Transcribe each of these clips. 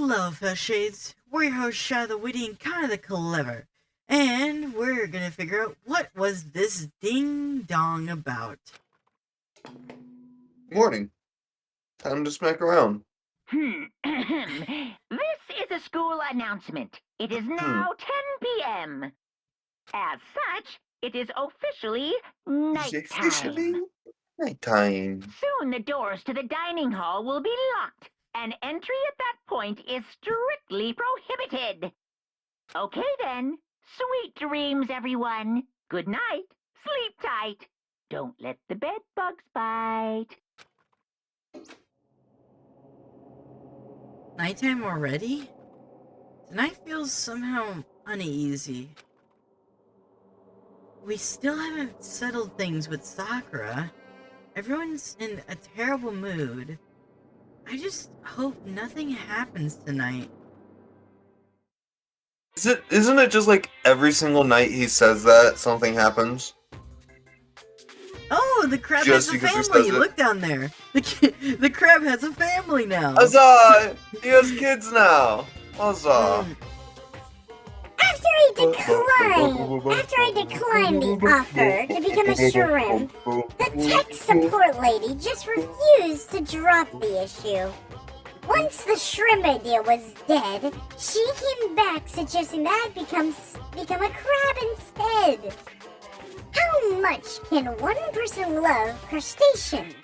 Hello, Fell Shades. We're your host, Shadow the Witty and kind of the clever. And we're gonna figure out what was this ding-dong about. Morning. Time to smack around. This is a school announcement. It is now 10 p.m. As such, it is officially It's officially nighttime. nighttime. Soon the doors to the dining hall will be locked, and entry at that point is strictly prohibited. Okay then. Sweet dreams, everyone. Good night. Sleep tight. Don't let the bed bugs bite. Nighttime already? Tonight feels somehow uneasy. We still haven't settled things with Sakura. Everyone's in a terrible mood. I just hope nothing happens tonight. Isn't it just like every single night he says that something happens? Oh, the crab Just has a because he family! says it. Look down there! The crab has a family now! Huzzah! He has kids now! Huzzah! After I declined the offer to become a shrimp, the tech support lady just refused to drop the issue. Once the shrimp idea was dead, she came back suggesting that I become a crab instead. How much can one person love crustaceans?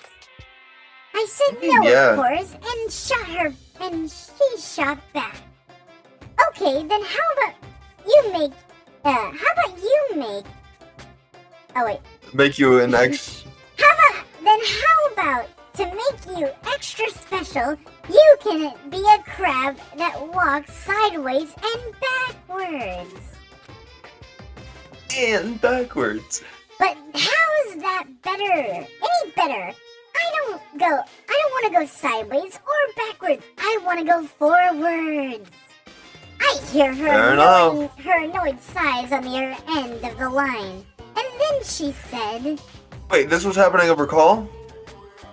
I said no, Yeah. of course, and she shot back. Okay, then how about you make, oh wait, Make you an ex. how about to make you extra special, you can be a crab that walks sideways and backwards. And backwards. But how is that better? Any better? I don't want to go sideways or backwards. I want to go forwards. I hear Fair enough. her annoyed sighs on the other end of the line. And then she said, Wait, this was happening over call?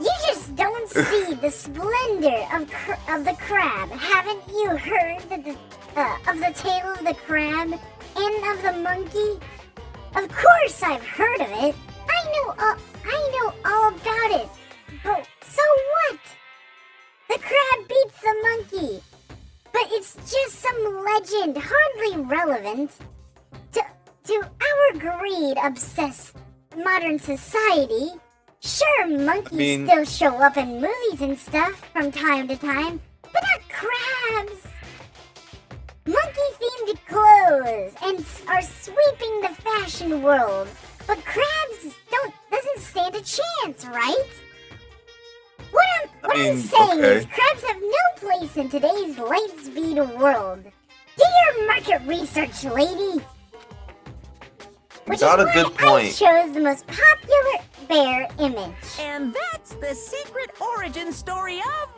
"You just don't see the splendor of the crab. Haven't you heard of the tale of the crab and of the monkey? Of course I've heard of it. I know all about it. But so what? The crab beats the monkey. But it's just some legend, hardly relevant to our greed-obsessed modern society. Sure, monkeys still show up in movies and stuff from time to time, but not crabs. Monkey-themed clothes and are sweeping the fashion world, but crabs doesn't stand a chance, right? What I'm saying is crabs have no place in today's light-speed world. Do your market research, lady. Which Got is a good why I point. chose the most popular bear image. And that's the secret origin story of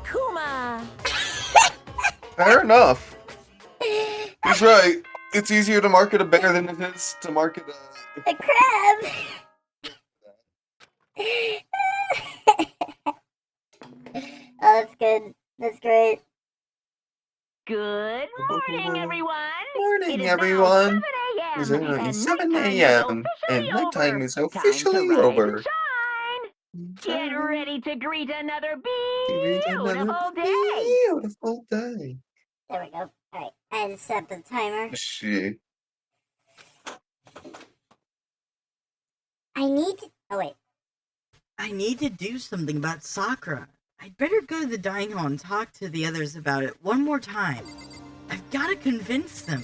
Monokuma. Fair enough. He's right. It's easier to market a bear than it is to market a... A crab. Oh, that's good. That's great. Good morning, everyone. Morning, It is everyone. now It's 7 a.m. only and 7 nighttime is a.m. officially and nighttime over. is Time officially to rise over. and shine. Get ready to greet another beautiful day. Beautiful day. There we go. Alright, I had to set up the timer. Shit. Oh, wait. I need to do something about Sakura. I'd better go to the dining hall and talk to the others about it one more time. I've got to convince them.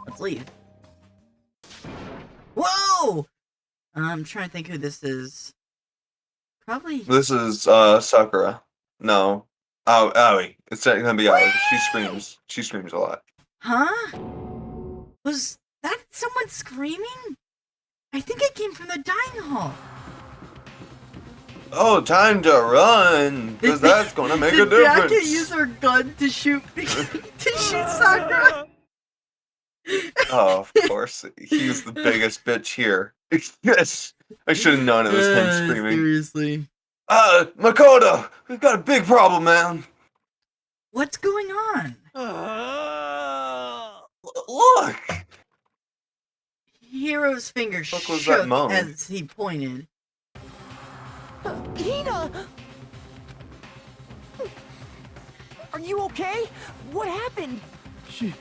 Let's leave. Whoa! I'm trying to think who this is. Probably... This is Sakura. No. Oh, Aoi. It's gonna be Aoi. She screams. She screams a lot. Huh? Was that someone screaming? I think it came from the dining hall. Oh, time to run! Because that's gonna make a Did Jacket difference! use her gun to shoot Sakura? Oh, of course. He's the biggest bitch here. Yes! I should have known it was him screaming. Seriously. Makoto, we've got a big problem, man. What's going on? Look! Hero's finger What was that shook moan? as he pointed. Hina! Are you okay? What happened? She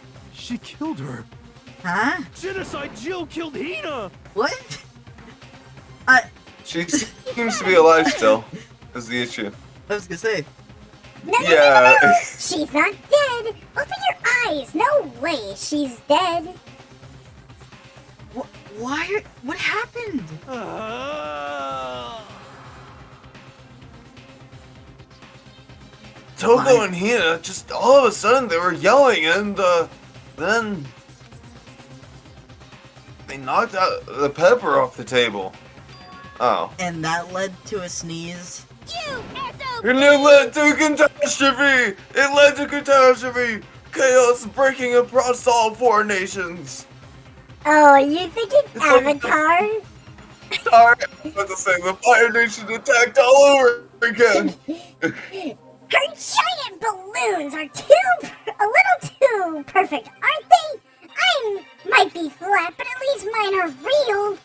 killed her. Huh? Genocide Jill killed Hina. What? She seems to be alive still, is the issue. I was gonna say. No, no, Yeah. no, no, no. She's not dead. Open your eyes. No way she's dead. Why? What happened? Toko and Hina, just all of a sudden they were yelling and, then... They knocked out the pepper off the table. Oh. And that led to a sneeze. And it led to catastrophe! It led to catastrophe! Chaos breaking across all four nations! Oh, you think it's It's like- Avatar? Sorry, I was about to say, the Fire Nation attacked all over again! Her giant balloons are a little too perfect, aren't they? I might be flat, but at least mine are real.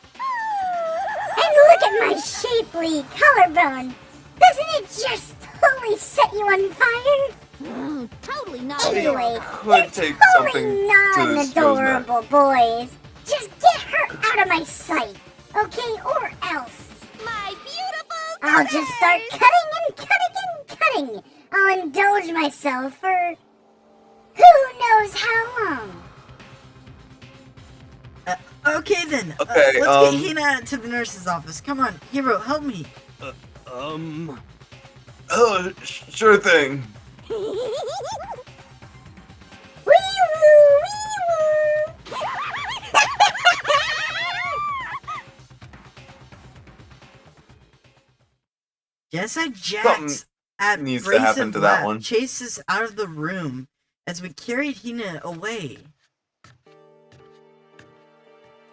And look at my shapely collarbone. Doesn't it just totally set you on fire? Totally not. Anyway, Could they're take totally something to this non-adorable boys. Just get her out of my sight, okay? Or else. My beautiful. I'll just start cutting and cutting and cutting. I'll indulge myself for who knows how long. Okay then. Okay, let's get Hina to the nurse's office. Come on, Hero, help me. Oh, sure thing. Wee-woo, wee-woo. Jessa Jax needs to happen abrasive to that laugh one. chases out of the room as we carried Hina away.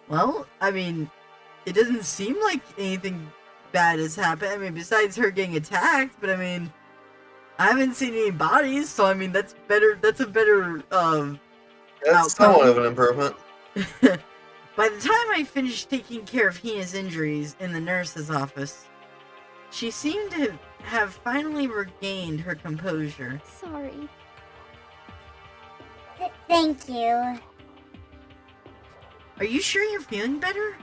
Well, I mean, it doesn't seem like anything bad has happened. I mean, besides her getting attacked, but I mean, I haven't seen any bodies, so I mean, that's better. That's a better That's outcome. somewhat of an improvement. By the time I finished taking care of Hina's injuries in the nurse's office, she seemed to have finally regained her composure. Sorry. Thank you. Are you sure you're feeling better?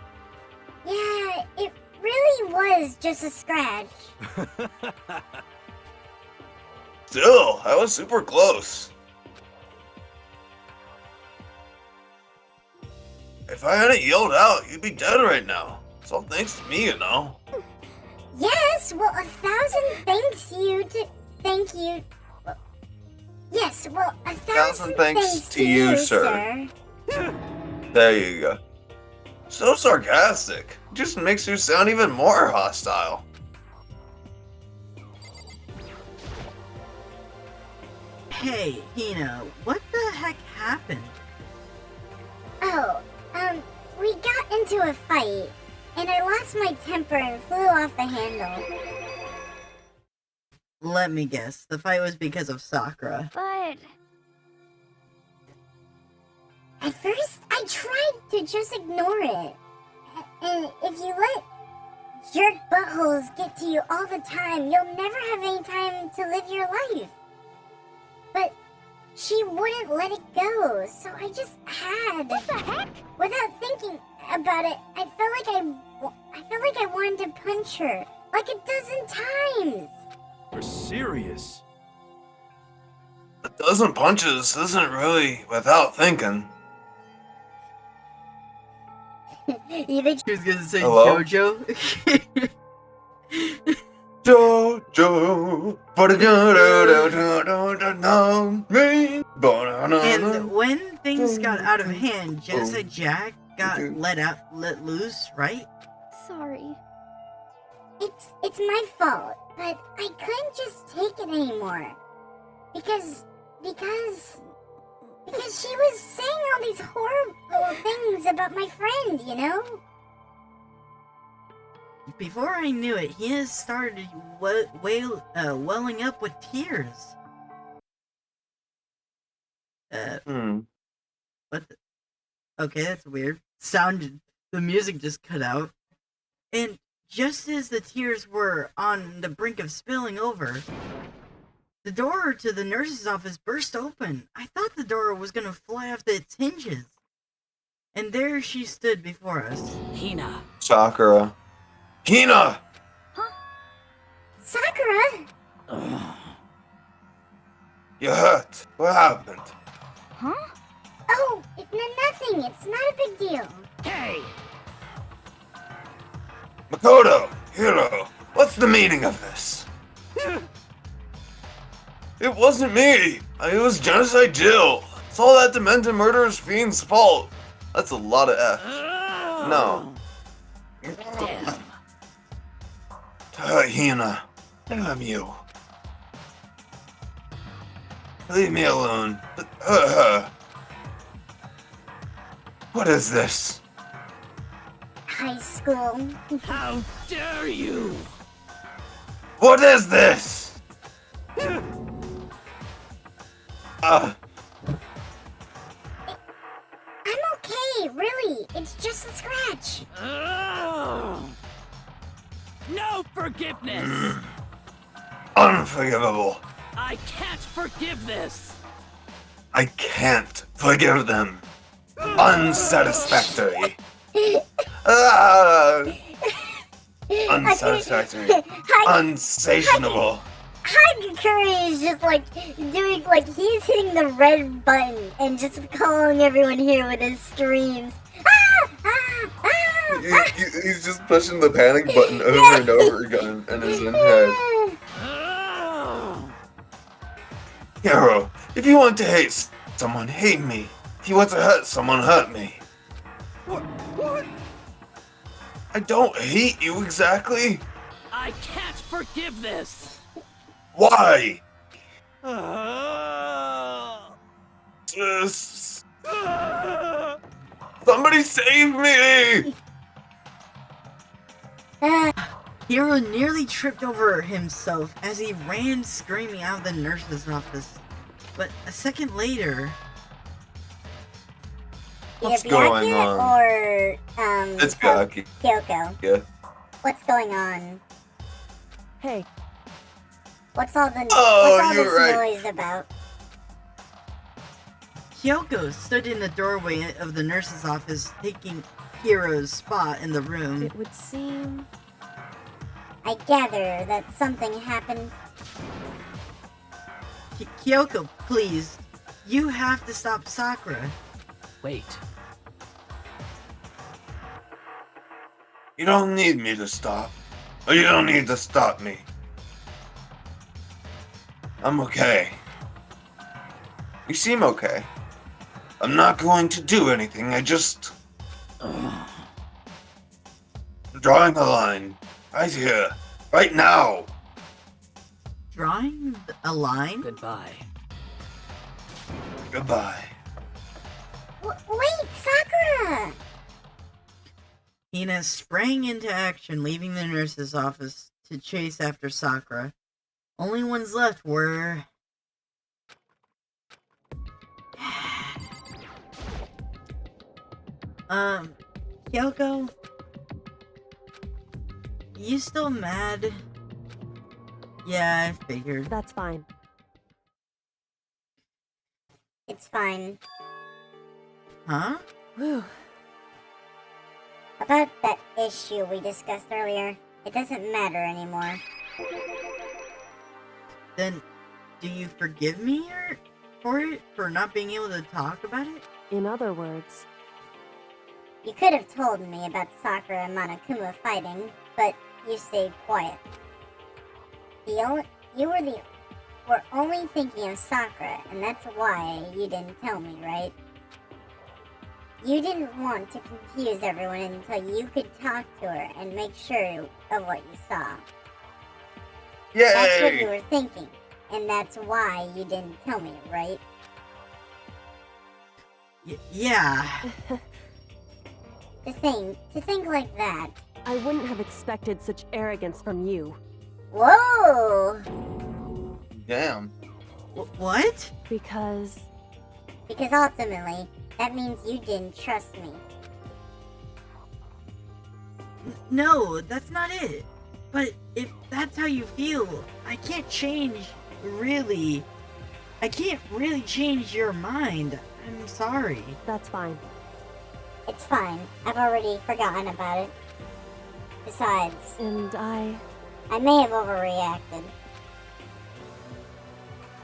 Yeah, it really was just a scratch. Still, I was super close. If I hadn't yelled out, you'd be dead right now. It's all thanks to me, you know. Yes, well, 1,000 thanks you to... Thank you. Yes, well, 1,000 thanks to you, sir. There you go. So sarcastic. Just makes you sound even more hostile. Hey, Hina, what the heck happened? Oh, we got into a fight, and I lost my temper and flew off the handle. Let me guess, the fight was because of Sakura. But... At first, I tried to just ignore it. And if you let jerk buttholes get to you all the time, you'll never have any time to live your life. But she wouldn't let it go, so I just had. What the heck? Without thinking about it, I felt like I wanted to punch her like a dozen times. You're serious? A dozen punches isn't really without thinking. You think she was gonna say Hello? JoJo? Jojo, And when things got out of hand, Jessa Jack got let loose, right? Sorry. It's my fault, but I couldn't just take it anymore. Because she was saying all these horrible things about my friend, you know? before I knew it, he has started welling up with tears. Hmm. What the? Okay, that's weird. The music just cut out. And just as the tears were on the brink of spilling over, the door to the nurse's office burst open. I thought the door was gonna fly off its hinges. And there she stood before us. Hina. Sakura. Hina! Sakura? You hurt. What happened? Huh? Oh, nothing. It's not a big deal. Hey! Makoto! Hiro! What's the meaning of this? It wasn't me! It was Genocide Jill! It's all that demented murderous fiend's fault! That's a lot of F. No. Damn. Hina. Damn you. Leave me alone. What is this? High school. How dare you! What is this? I'm okay, really. It's just a scratch. No forgiveness! Unforgivable. I can't forgive this! I can't forgive them. Unsatisfactory. Unsatisfactory. Unsatiable. Hagakure is just like doing like he's hitting the red button and just calling everyone here with his screams. He's just pushing the panic button over and over again in his own head. Hiro, if you want to hate someone, hate me. If you want to hurt someone, hurt me. What? I don't hate you exactly. I can't forgive this! Why? Uh, Somebody save me! Hiro nearly tripped over himself as he ran screaming out of the nurse's office. But a second later... What's Either going Byakuya on? or It's Byakuya. Kyoko. Yeah. What's going on? hey, What's all this right. noise about? Kyoko stood in the doorway of the nurse's office, taking Hiro's spot in the room. It would seem. I gather that something happened. Kyoko, please. You have to stop Sakura. wait. You don't need me to stop. Or you don't need to stop me. I'm okay. You seem okay. I'm not going to do anything, I just... drawing a line. Right here. Right now. Drawing a line? Goodbye. Goodbye. Wait, Sakura! Hina sprang into action, leaving the nurse's office to chase after Sakura. Only ones left were... Kyoko? You still mad? Yeah, I figured. That's fine. It's fine. Huh? Whew. About that issue we discussed earlier, it doesn't matter anymore. Then, do you forgive me for it? For not being able to talk about it? In other words, You could have told me about Sakura and Monokuma fighting, but you stayed quiet. You were only thinking of Sakura, and that's why you didn't tell me, right? You didn't want to confuse everyone until you could talk to her and make sure of what you saw. That's what you Yay! were thinking, and that's why you didn't tell me, right? Yeah. To think like that, I wouldn't have expected such arrogance from you. Whoa! Damn. What? Because Because ultimately, that means you didn't trust me. No, that's not it. But if that's how you feel, I can't really change your mind. I'm sorry. that's fine. It's fine. I've already forgotten about it. Besides, And I may have overreacted.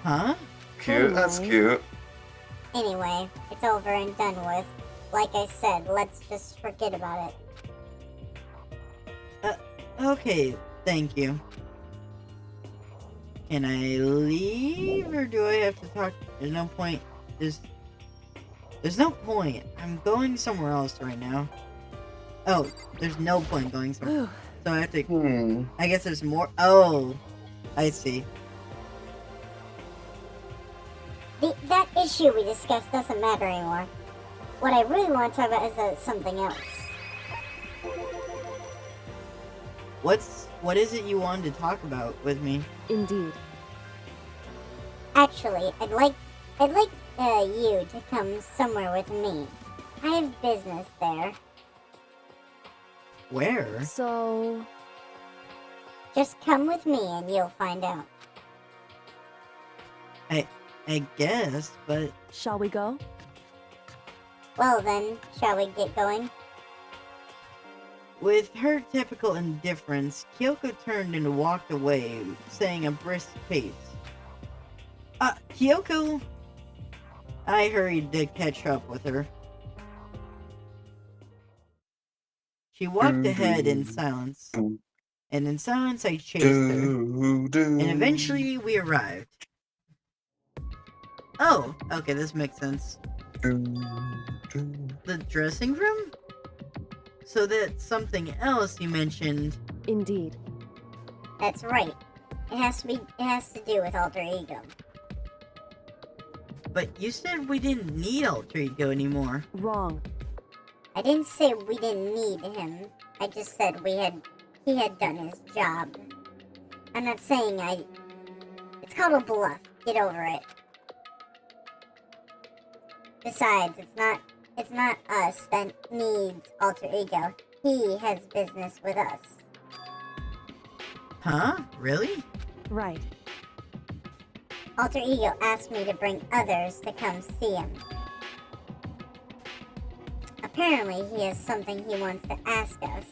Huh? Cute. That's Anyway. cute. Anyway, it's over and done with. Like I said, let's just forget about it. Okay, thank you. Can I leave, or do I have to talk? There's no point. There's no point. I'm going somewhere else right now. Oh, there's no point going somewhere. Whew. So I have to. Hmm. I guess there's more. Oh, I see. That issue we discussed doesn't matter anymore. What I really want to talk about is something else. What is it you wanted to talk about with me? Indeed. Actually, I'd like you to come somewhere with me. I have business there. Where? So, Just come with me and you'll find out. I guess, but shall we go? Well then, shall we get going? with her typical indifference, Kyoko turned and walked away, saying a brisk pace. Kyoko? I hurried to catch up with her. She walked ahead in silence, and in silence I chased her, and eventually we arrived. Oh, okay, this makes sense. The dressing room? So that's something else you mentioned. Indeed. That's right. It has to do with alter ego. But you said we didn't need alter ego anymore. Wrong. I didn't say we didn't need him. I just said he had done his job. I'm not saying it's called a bluff. Get over it. Besides, it's not us that needs alter ego. He has business with us. Huh? Really? Right. Alter ego asked me to bring others to come see him. Apparently, he has something he wants to ask us.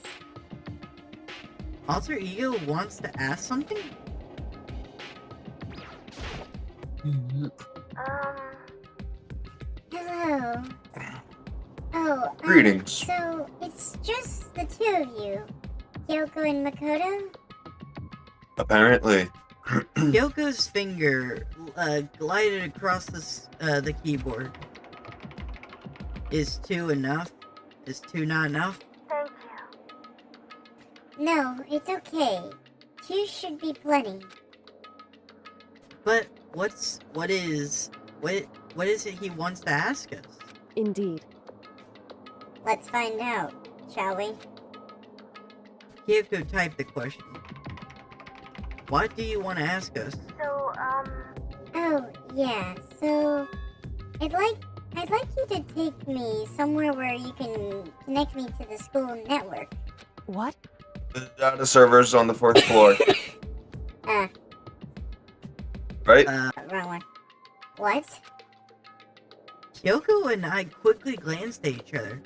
Alter ego wants to ask something? Hello. Oh, Greetings. So, it's just the two of you. Kyoko and Makoto? Apparently. Kyoko's finger glided across the keyboard. Is two enough? Is two not enough? Thank you. No, it's okay. Two should be plenty. But what is it he wants to ask us? Indeed. Let's find out, shall we? Kyoko typed the question. What do you want to ask us? So, Oh, yeah, so... I'd like you to take me somewhere where you can connect me to the school network. What? The data server's on the 4th floor. Right? Wrong one. What? Kyoko and I quickly glanced at each other.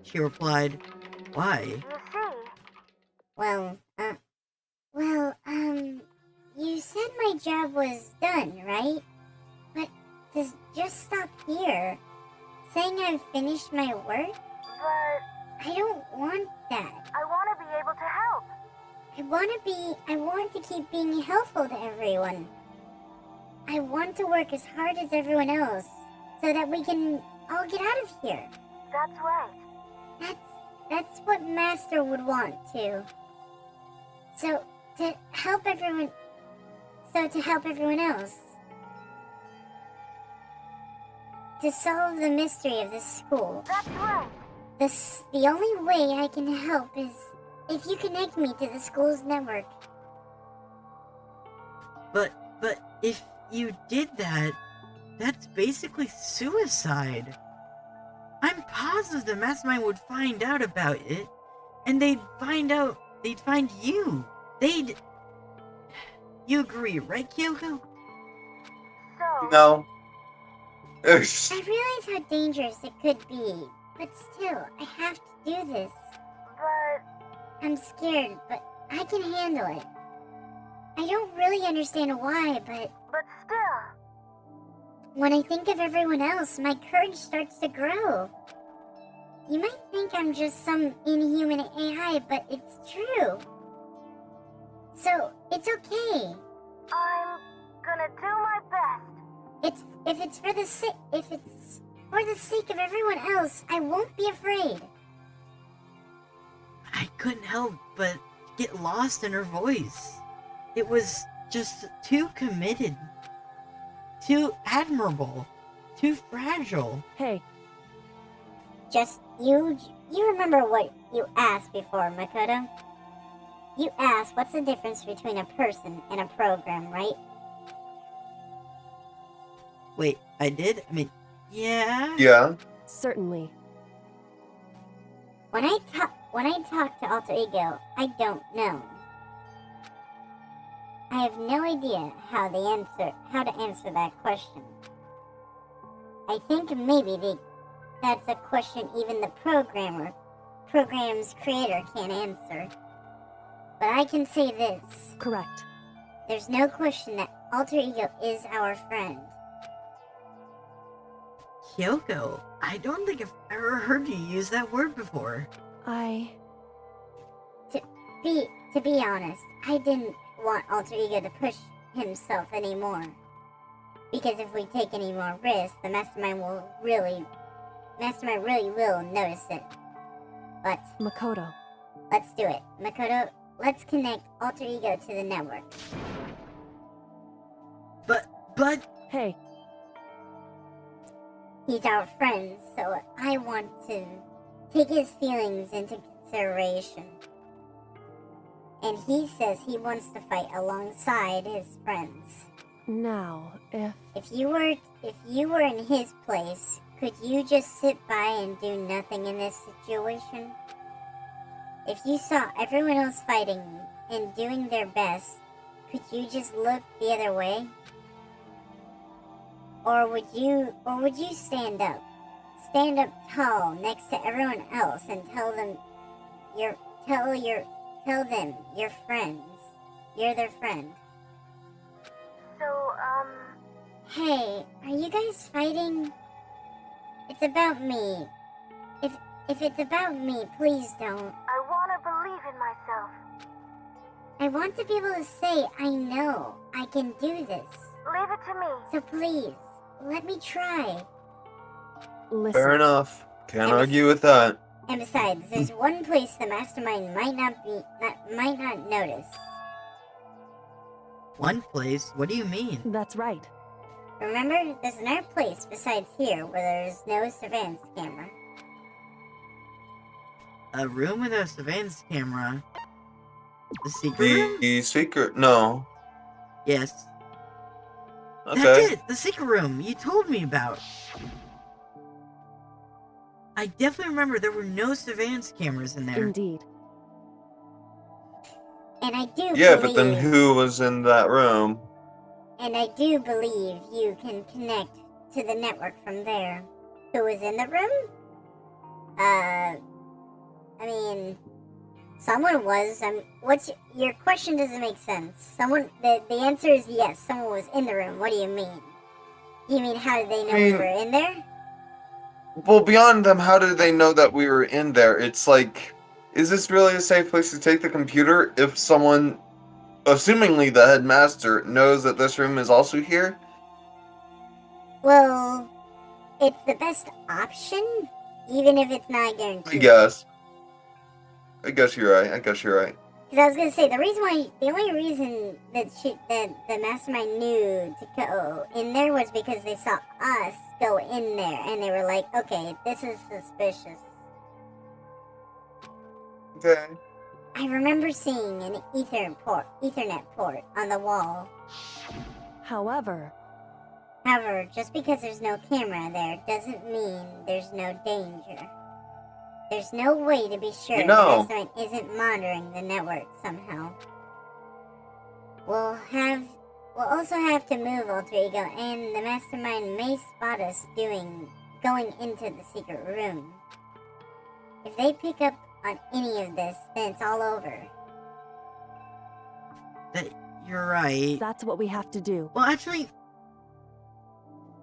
She replied, "Why?" Well, you said my job was done, right? But to just stop here, saying I've finished my work? But I don't want that. I want to be able to help. I want to keep being helpful to everyone. I want to work as hard as everyone else, so that we can all get out of here. That's right. That's what Master would want, too. To help everyone else. To solve the mystery of this school. That's right. The only way I can help is if you connect me to the school's network. But if you did that, that's basically suicide. I'm positive the mastermind would find out about it, and they'd find you. You agree, right, Kyoko? So... No. I realize how dangerous it could be, but still, I have to do this. But... I'm scared, but I can handle it. I don't really understand why, but... But still... When I think of everyone else, my courage starts to grow. You might think I'm just some inhuman AI, but it's true. So, it's okay. I'm gonna do my best. If it's for the sake of everyone else, I won't be afraid. I couldn't help but get lost in her voice. It was just too committed, too admirable, too fragile. Hey, Just you remember what you asked before, Makoto? You asked what's the difference between a person and a program, right? Wait, I did? I mean, yeah? Yeah. certainly. When I talk to Alter Ego, I don't know. I have no idea how to answer that question. I think maybe that's a question even the program's creator can't answer. But I can say this. Correct. There's no question that Alter Ego is our friend. Kyoko, I don't think I've ever heard you use that word before. To be honest, I didn't want Alter Ego to push himself anymore. Because if we take any more risks, the Mastermind really will notice it. But Makoto. let's do it. Makoto, let's connect Alter Ego to the network. But Hey, He's our friend, so I want to take his feelings into consideration. And he says he wants to fight alongside his friends. now, If you were in his place, could you just sit by and do nothing in this situation? If you saw everyone else fighting and doing their best, could you just look the other way? Or would you stand up tall next to everyone else and tell them you're friends. You're their friend. So, hey, are you guys fighting? It's about me. If it's about me, please don't. I want to believe in myself. I want to be able to say, I know, I can do this. Leave it to me. So please, let me try. listen. Fair enough. Can't And argue with that. And besides, there's one place the Mastermind might not notice. one place? What do you mean? That's right. Remember, there's another place besides here where there's no surveillance camera. A room with a surveillance camera? The secret room? The secret. No. Yes. Okay. That's it! The secret room you told me about! I definitely remember there were no surveillance cameras in there. Indeed. And I do Yeah, believe... but then who was in that room? And I do believe you can connect to the network from there. Who was in the room? I mean... Someone was. Your question doesn't make sense. The answer is yes, someone was in the room. What do you mean? You mean how did they know we were in there? Well, beyond them, how did they know that we were in there? It's like, is this really a safe place to take the computer if someone, assumingly the headmaster, knows that this room is also here? Well, it's the best option, even if it's not guaranteed. I guess you're right. Because I was gonna say the only reason that the Mastermind knew to go in there was because they saw us go in there, and they were like, "Okay, this is suspicious." Okay. I remember seeing an Ethernet port on the wall. However, However, just because there's no camera there doesn't mean there's no danger. There's no way to be sure You know. the mastermind isn't monitoring the network somehow. We'll also have to move Alter Ego, and the mastermind may spot us going into the secret room. If they pick up on any of this, then it's all over. You're right. that's what we have to do. Well, actually,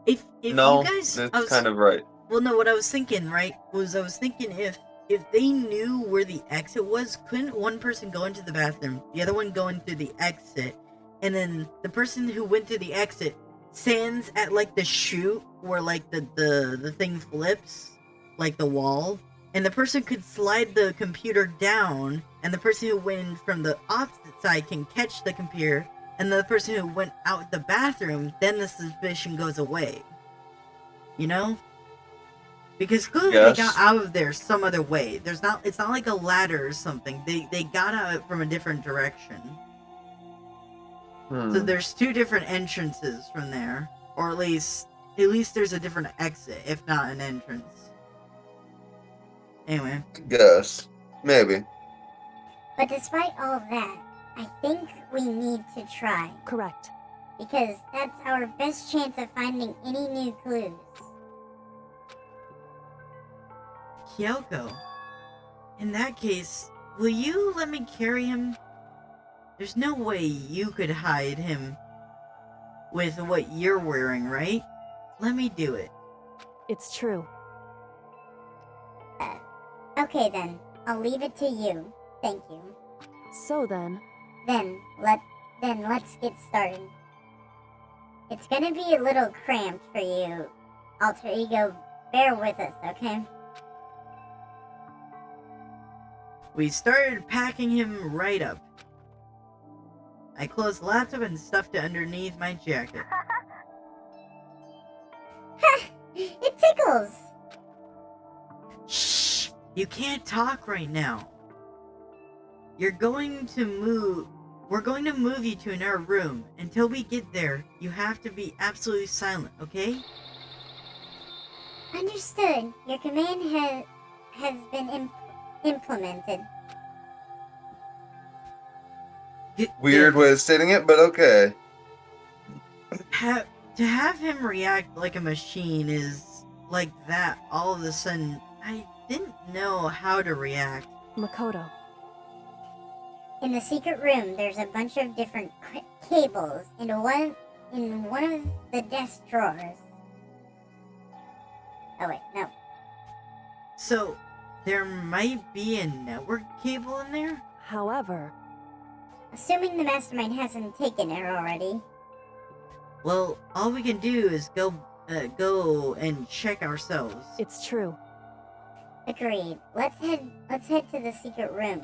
if No, you guys, that's kind of right. well, no, what I was thinking, right, was I was thinking if they knew where the exit was, couldn't one person go into the bathroom, the other one go into the exit, and then the person who went to the exit stands at like the chute where like the thing flips, like the wall, and the person could slide the computer down, and the person who went in from the opposite side can catch the computer, and the person who went out the bathroom, then the suspicion goes away. You know? Because clearly Yes. they got out of there some other way. It's not like a ladder or something. They got out from a different direction. So there's two different entrances from there. Or at least there's a different exit, if not an entrance. Anyway. Yes. Maybe. But despite all that, I think we need to try. Correct. Because that's our best chance of finding any new clues. Kyoko, in that case, will you let me carry him? There's no way you could hide him with what you're wearing, right? Let me do it. It's true. Okay then, I'll leave it to you. Thank you. So then, Then let's get started. It's gonna be a little cramped for you, Alter Ego. Bear with us, okay? We started packing him right up. I closed the laptop and stuffed it underneath my jacket. Ha! It tickles! Shh! You can't talk right now. We're going to move you to another room. Until we get there, you have to be absolutely silent, okay? Understood. Your command has been implemented. Weird way of stating it, but okay. To have him react like a machine is like that all of a sudden. I didn't know how to react. Makoto. In the secret room, there's a bunch of different cables in one of the desk drawers. Oh wait, no. So, there might be a network cable in there? However, Assuming the mastermind hasn't taken it already. Well, all we can do is go and check ourselves. it's true. Agreed. Let's head to the secret room.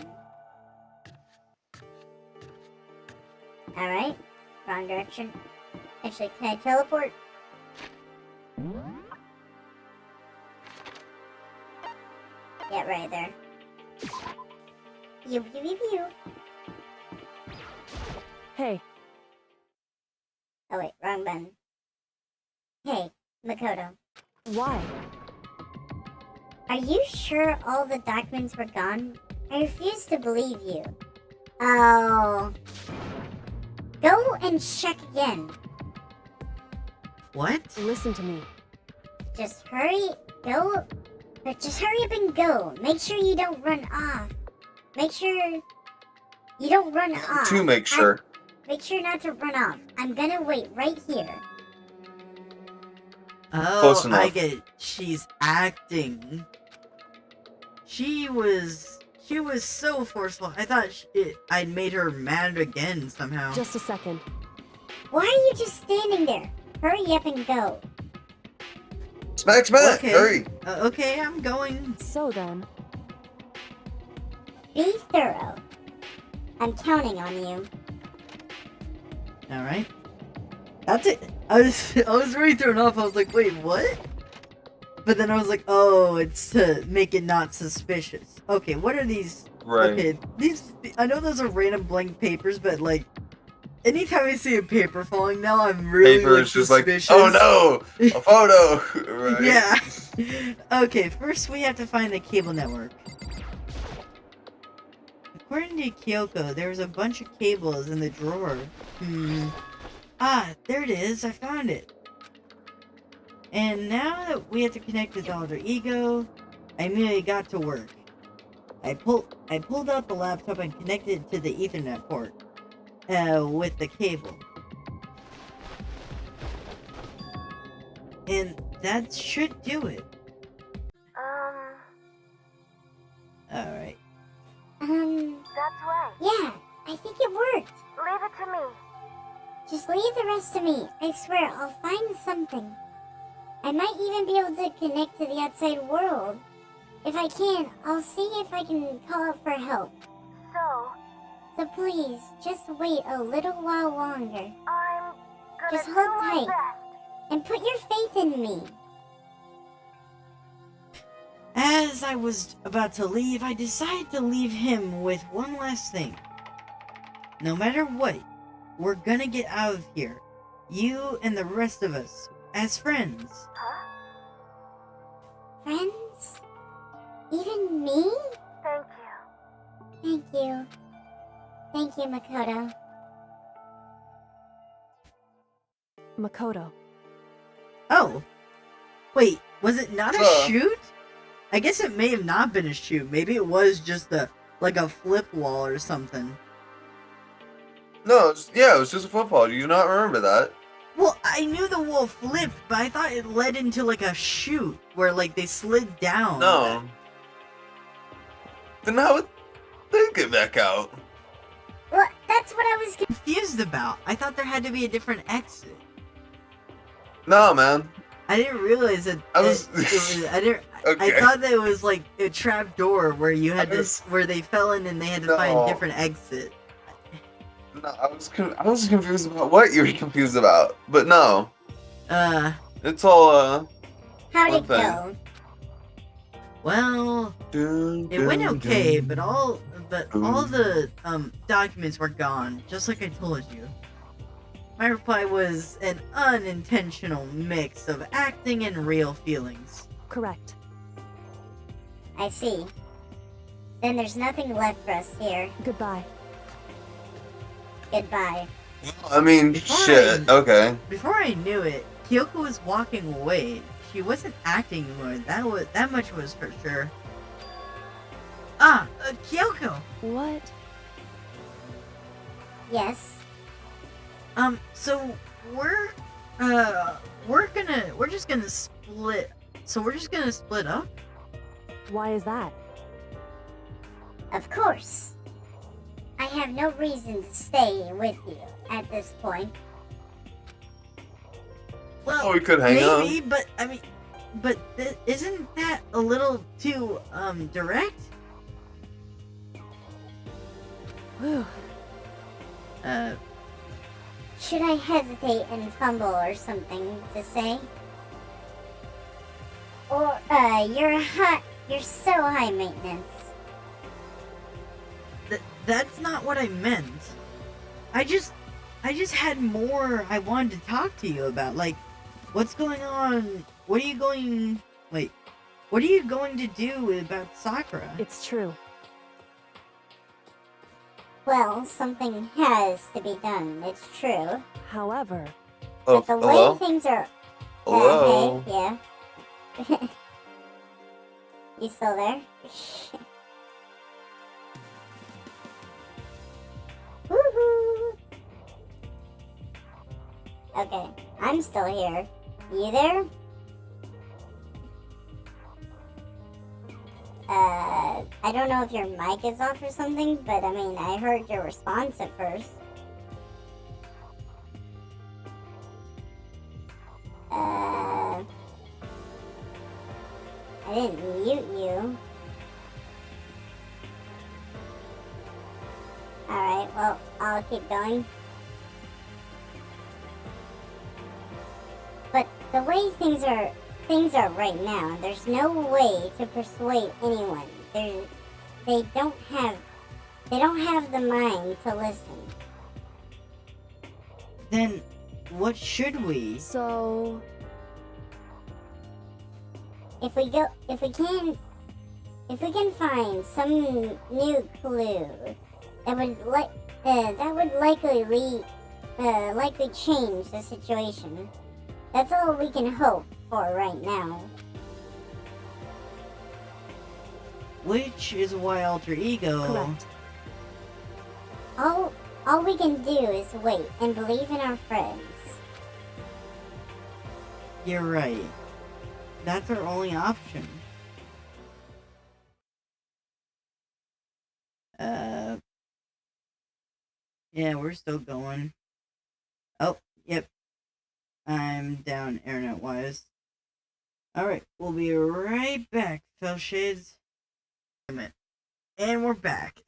Alright. Wrong direction. Actually, can I teleport? Yeah, right there. Pew pew pew pew. Hey, Oh wait, wrong button. Hey, Makoto. why? Are you sure all the documents were gone? I refuse to believe you. Oh. Go and check again. What? Listen to me. Just hurry, go. But just hurry up and go. Make sure you don't run off. Make sure you don't run off. To make sure. Make sure not to run off. I'm gonna wait right here. Close Oh, enough. I get it. She's acting. She was so forceful. I thought I'd made her mad again somehow. Just a second. Why are you just standing there? Hurry up and go. Smack, smack! Okay. Hurry! Okay, I'm going. So then, Be thorough. I'm counting on you. All right. That's it. I was really thrown off. I was like, wait, what? But then I was like, oh, it's to make it not suspicious. Okay, what are these Right. Okay, I know those are random blank papers, but like, anytime I see a paper falling now, I'm really Paper like is just like, suspicious. oh no, a photo. Right. Yeah. Okay, first we have to find the cable network. According to Kyoko, there was a bunch of cables in the drawer. Ah, there it is. I found it. And now that we have to connect with Alter Ego, I immediately got to work. I pulled out the laptop and connected it to the Ethernet port with the cable. And that should do it. Alright. That's right. Yeah, I think it worked. Leave it to me. Just leave the rest to me. I swear, I'll find something. I might even be able to connect to the outside world. If I can, I'll see if I can call out for help. So please, just wait a little while longer. Just hold tight. And put your faith in me. As I was about to leave, I decided to leave him with one last thing. No matter what, we're gonna get out of here. You and the rest of us, as friends. Friends? Even me? Thank you. Thank you, Makoto. Makoto. Oh. Wait, was it not a Huh. shoot? I guess it may have not been a shoot. Maybe it was just a flip wall or something. No, it was just a football. Do you not remember that? Well, I knew the wall flipped, but I thought it led into like a chute where like they slid down. No. Then how would they get back out? Well, that's what I was Confused about. I thought there had to be a different exit. No, man. I didn't realize that. I was- I didn't. Okay. I thought that it was like a trap door where you had I was- where they fell in and they had to find No. a different exit. No, I was confused about what you were confused about. But no. It's all How'd One it thing. go? Well, it went okay, but all the documents were gone, just like I told you. My reply was an unintentional mix of acting and real feelings. Correct. I see. Then there's nothing left for us here. Goodbye. Goodbye. I mean, Before shit. I- Okay. Before I knew it, Kyoko was walking away. She wasn't acting anymore. That much was for sure. Kyoko. What? Yes. So we're just gonna split. So we're just gonna split up. Why is that? Of course. I have no reason to stay with you at this point. Well, Oh, we could hang out. maybe, but I mean, isn't that a little too direct? Whew. Should I hesitate and fumble or something to say? Or, you're so high maintenance. That's not what I meant. I just had more I wanted to talk to you about. Like, what's going on? What are you going to do about Sakura? It's true. Well, something has to be done, it's true. However, Oh, But the hello? way things are... Hello? Hey, yeah. You still there? Woohoo! Okay, I'm still here. You there? I don't know if your mic is off or something, but I mean, I heard your response at first. I didn't mute you. Alright, well, I'll keep going. But the way things are right now, there's no way to persuade anyone. They don't have They don't have the mind to listen. Then, what should we? So, If we can find some new clue that would likely change the situation. That's all we can hope for right now. Which is why alter ego. correct. All we can do is wait and believe in our friends. You're right. That's our only option. Yeah, we're still going. Oh, yep. I'm down internet-wise. Alright, we'll be right back, Fellshades. And we're back.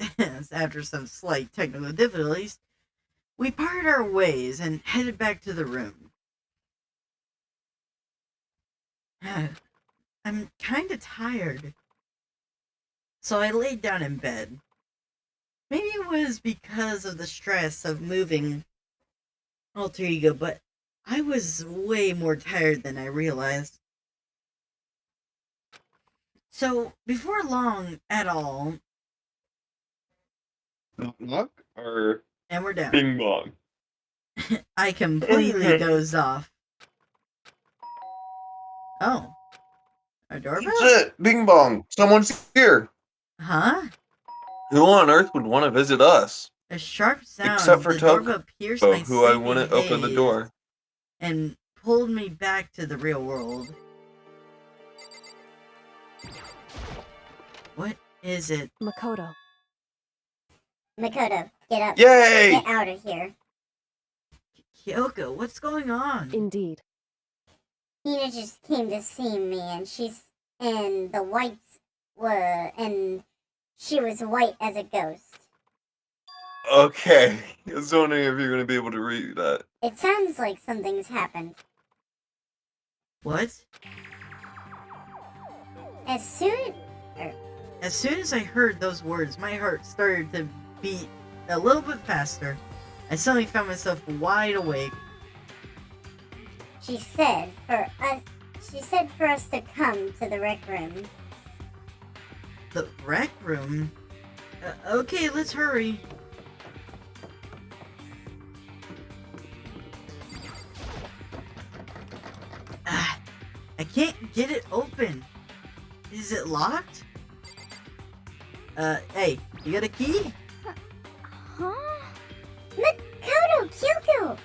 After some slight technical difficulties, we parted our ways and headed back to the room. I'm kinda tired. So I laid down in bed. Maybe it was because of the stress of moving alter ego, but I was way more tired than I realized. So, before long at all, Knock or and we're down, bing bong? I completely dozed off. Oh. A doorbell? Shit! Bing bong! Someone's here! Huh? Who on earth would want to visit us? A sharp sound. Except for the doorbell pierced my who I sleepy wouldn't open the haze door. and pulled me back to the real world. What is it? Makoto. Makoto, get up. Yay! Get out of here. Kyoko, what's going on? Indeed. Hina just came to see me, and she was white as a ghost. Okay. I was wondering if you're going to be able to read that. It sounds like something's happened. What? As soon As I heard those words, my heart started to beat a little bit faster. I suddenly found myself wide awake. she said for us to come to the rec room. The rec room? Okay, let's hurry. I can't get it open. Is it locked? Hey, you got a key? Huh? Makoto, Kyoko!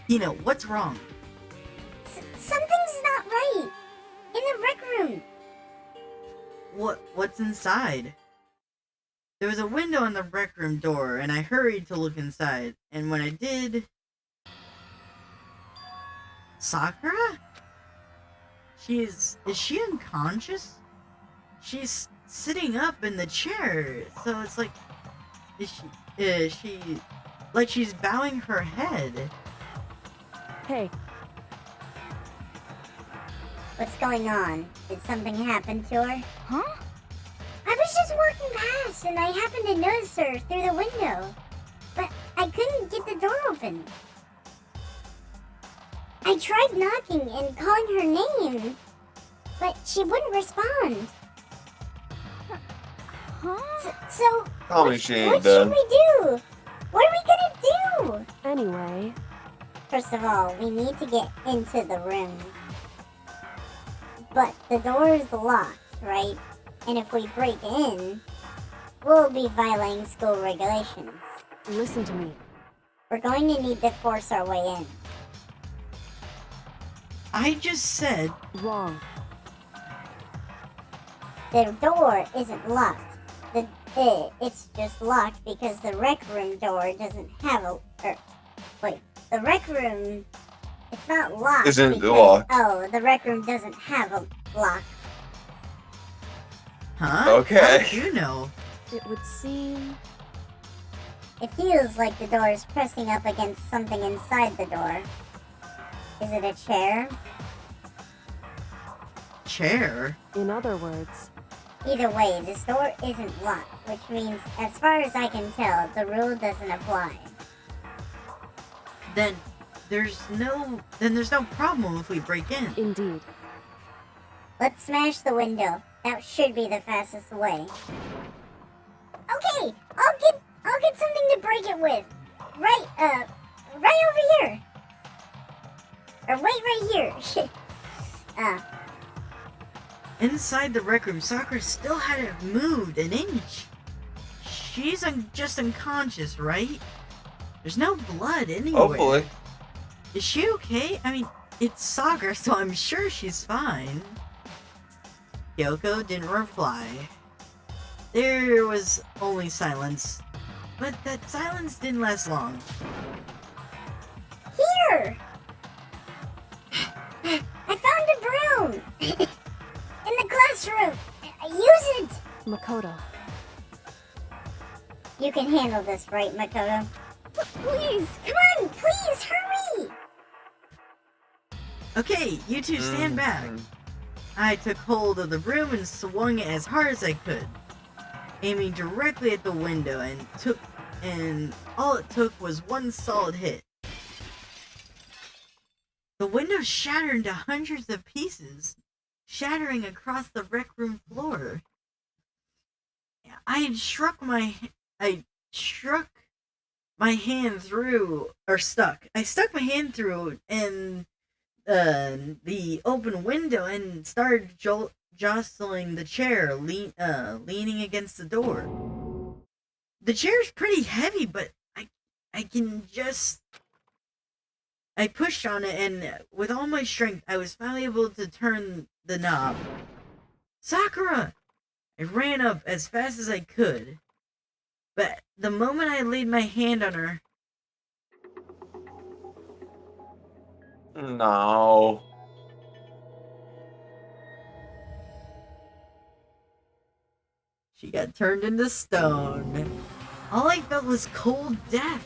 Hina, what's wrong? Something's not right. In the rec room. What's inside? There was a window on the rec room door, and I hurried to look inside. And when I did... Sakura? Is she unconscious? She's sitting up in the chair, so it's like... Is she... Like she's bowing her head. Hey, What's going on? Did something happen to her? Huh? I was just walking past and I happened to notice her through the window. But I couldn't get the door open. I tried knocking and calling her name, but she wouldn't respond. Huh? So Tell me she ain't what should dead. we do? What are we gonna do? anyway, First of all, we need to get into the room. But the door is locked, right? And if we break in, we'll be violating school regulations. listen to me. We're going to need to force our way in. I just said... Wrong. The door isn't locked. It's just locked because the rec room door doesn't have the rec room, it's not locked. Isn't because, locked. Oh, the rec room doesn't have a lock. Huh? Okay. How'd you know? It would seem... It feels like the door is pressing up against something inside the door. Is it a chair? Chair? In other words, Either way, this door isn't locked, which means, as far as I can tell, the rule doesn't apply. Then there's no problem if we break in. Indeed. Let's smash the window. That should be the fastest way. Okay, I'll get something to break it with. Right over here. Or wait right here. Inside the rec room, Sakura still hadn't moved an inch. She's just unconscious, right? There's no blood anywhere. Hopefully. Is she okay? I mean, it's Sakura, so I'm sure she's fine. Kyoko didn't reply. There was only silence. But that silence didn't last long. Here! I found a broom! In the classroom! Use it! Makoto. You can handle this, right, Makoto? Please! Come on, please, hurry! Okay, you two stand back. I took hold of the broom and swung it as hard as I could, aiming directly at the window, and all it took was one solid hit. The window shattered into hundreds of pieces, shattering across the rec room floor. I struck my hand through, or stuck. I stuck my hand through and the open window and started jostling the chair, leaning against the door. The chair's pretty heavy, but I pushed on it, and with all my strength, I was finally able to turn the knob. Sakura! I ran up as fast as I could, but the moment I laid my hand on her, No. she got turned into stone. All I felt was cold death.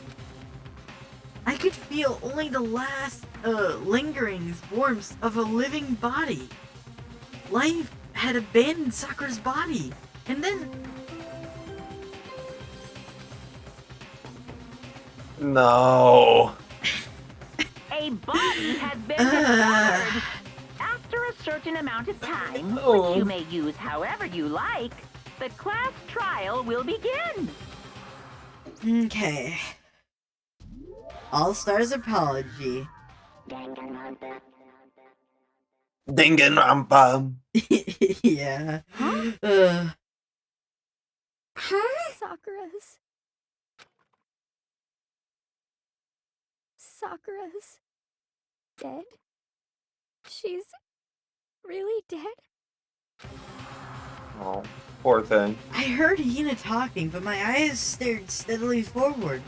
I could feel only the last lingering warmth of a living body. Life had abandoned Sakura's body, and then No. A body has been discovered. After a certain amount of time, which you may use however you like, the class trial will begin. okay. All-Stars apology. Danganrompa. Yeah. Huh? Sakura's dead? She's really dead? Oh, poor thing. I heard Hina talking, but my eyes stared steadily forward.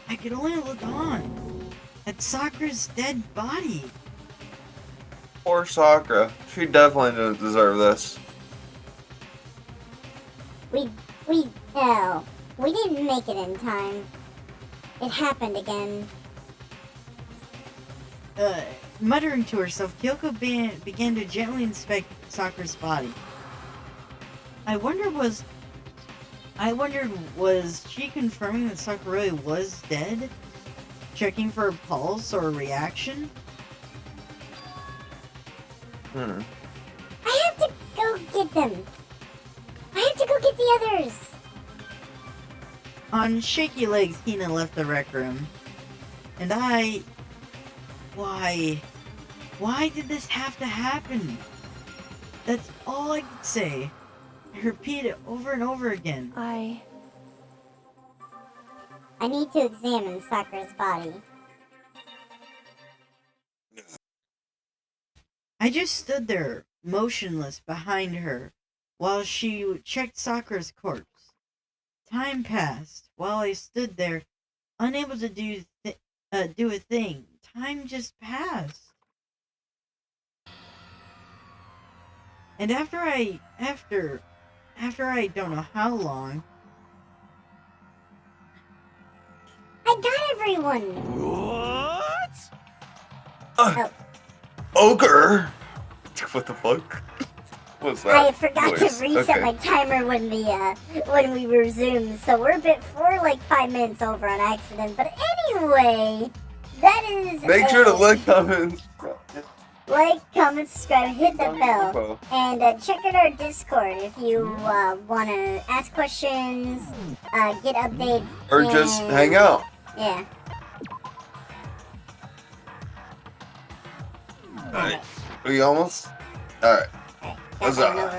I could only look on at Sakura's dead body. Poor Sakura. She definitely didn't deserve this. We didn't make it in time. It happened again. Muttering to herself, Kyoko began to gently inspect Sakura's body. I wondered was she confirming that Sakura really was dead? Checking for a pulse or a reaction? I have to go get them. I have to go get the others. On shaky legs, Hina left the rec room. And why did this have to happen? That's all I could say. I repeat it over and over again. I need to examine Sakura's body. I just stood there, motionless behind her, while she checked Sakura's corpse. Time passed while I stood there, unable to do a thing. Time just passed. And after I don't know how long, I got everyone. What? Oh. Ogre? What the fuck? What's that? I forgot to voice? reset Okay. my timer when we resumed, so we're we're like 5 minutes over on accident. But anyway, that is. Make sure to like, comment. Like, comment, subscribe, hit the bell, and check out our Discord if you want to ask questions, get updates, Or just hang out. Yeah. Alright. We almost? Alright. Okay. What's Got up? that over.